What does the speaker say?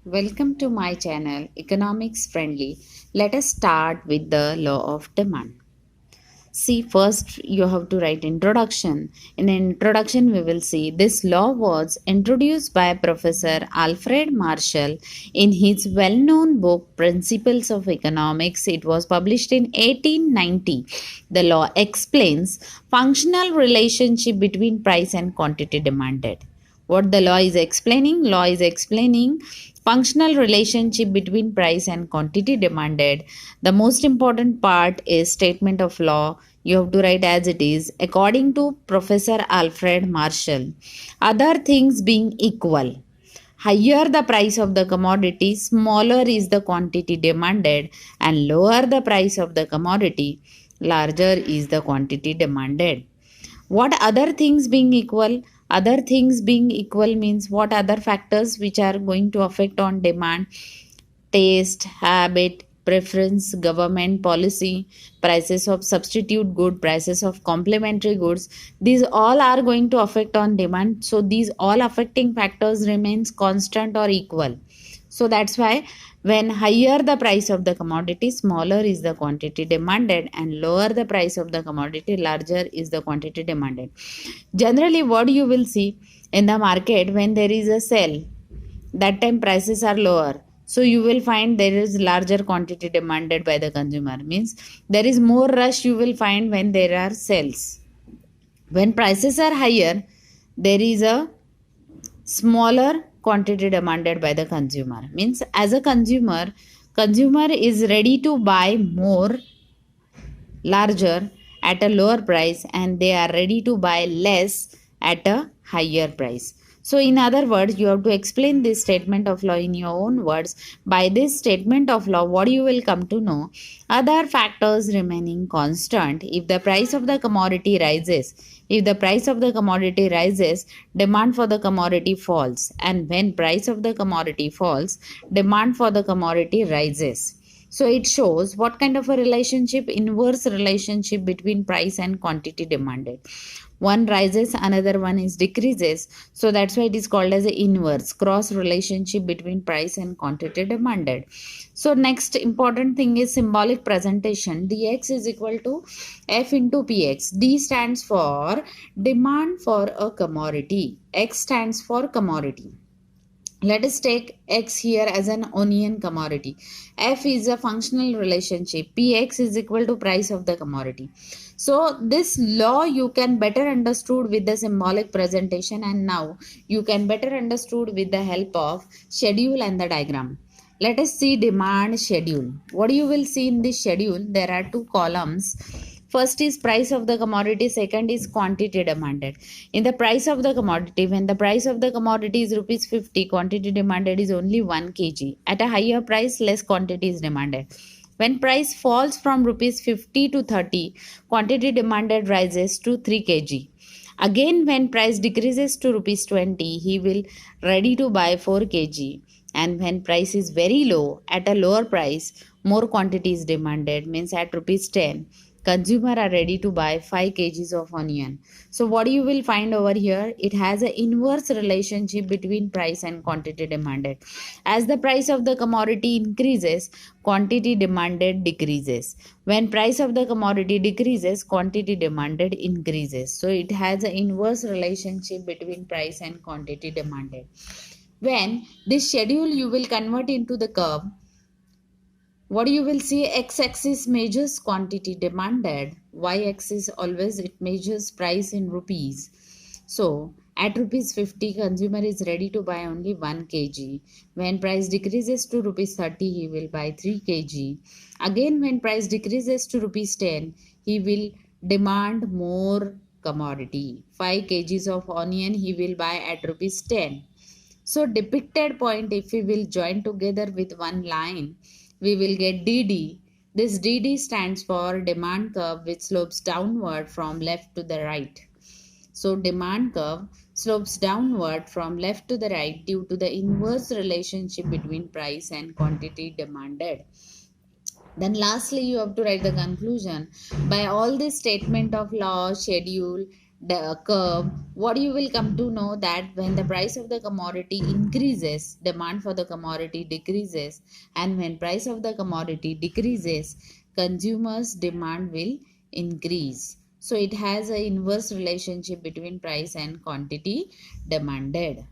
Welcome to my channel Economics Friendly. Let us start with the law of demand. See, first you have to write introduction. In introduction, we will see this law was introduced by Professor Alfred Marshall in his well known book Principles of Economics. It was published in 1890. The law explains functional relationship between price and quantity demanded. What the law is explaining? Law is explaining functional relationship between price and quantity demanded. The most important part is statement of law. You have to write as it is according to Professor Alfred Marshall. Other things being equal, higher the price of the commodity, smaller is the quantity demanded, and lower the price of the commodity, larger is the quantity demanded. What other things being equal? Other things being equal means what other factors which are going to affect on demand? Taste, habit, preference, government policy, prices of substitute good, prices of complementary goods. These all are going to affect on demand. So these all affecting factors remains constant or equal. So that's why when higher the price of the commodity, smaller is the quantity demanded, and lower the price of the commodity, larger is the quantity demanded. Generally, what you will see in the market when there is a sale, that time prices are lower. So you will find there is larger quantity demanded by the consumer. Means there is more rush you will find when there are sales. When prices are higher, there is a smaller quantity demanded by the consumer. Means as a consumer is ready to buy more larger at a lower price, and they are ready to buy less at a higher price. So, in other words, you have to explain this statement of law in your own words. By this statement of law, what you will come to know, other factors remaining constant. If the price of the commodity rises, if the price of the commodity rises, demand for the commodity falls, and when price of the commodity falls, demand for the commodity rises. So it shows what kind of a relationship, inverse relationship between price and quantity demanded. One rises, another one is decreases. So that's why it is called as a inverse cross relationship between price and quantity demanded. So next important thing is symbolic presentation. Dx is equal to F into Px. D stands for demand for a commodity. X stands for commodity. Let us take X here as an onion commodity. F is a functional relationship. Px is equal to price of the commodity. So this law you can better understood with the symbolic presentation, and now you can better understood with the help of schedule and the diagram. Let us see demand schedule. What you will see in this schedule, there are two columns. First is price of the commodity, second is quantity demanded. In the price of the commodity, when the price of the commodity is rupees 50, quantity demanded is only 1 kg. At a higher price, less quantity is demanded. When price falls from rupees 50 to 30, quantity demanded rises to 3 kg. Again, when price decreases to rupees 20, he will ready to buy 4 kg. And when price is very low, at a lower price, more quantity is demanded, means at rupees 10, consumer are ready to buy 5 kgs of onion. So what you will find over here, it has an inverse relationship between price and quantity demanded. As the price of the commodity increases, quantity demanded decreases. When price of the commodity decreases, quantity demanded increases. So it has an inverse relationship between price and quantity demanded. When this schedule you will convert into the curve, what you will see, x-axis measures quantity demanded, y-axis always it measures price in rupees. So at rupees 50, consumer is ready to buy only 1 kg. When price decreases to rupees 30, he will buy 3 kg. Again, when price decreases to rupees 10, he will demand more commodity. 5 kgs of onion he will buy at rupees 10. So depicted point, if we will join together with one line, we will get DD. This DD stands for demand curve which slopes downward from left to the right. So demand curve slopes downward from left to the right due to the inverse relationship between price and quantity demanded. Then lastly, you have to write the conclusion. By all this statement of law, schedule, curve, what you will come to know that when the price of the commodity increases, demand for the commodity decreases, and when price of the commodity decreases, consumers demand will increase. So it has a inverse relationship between price and quantity demanded.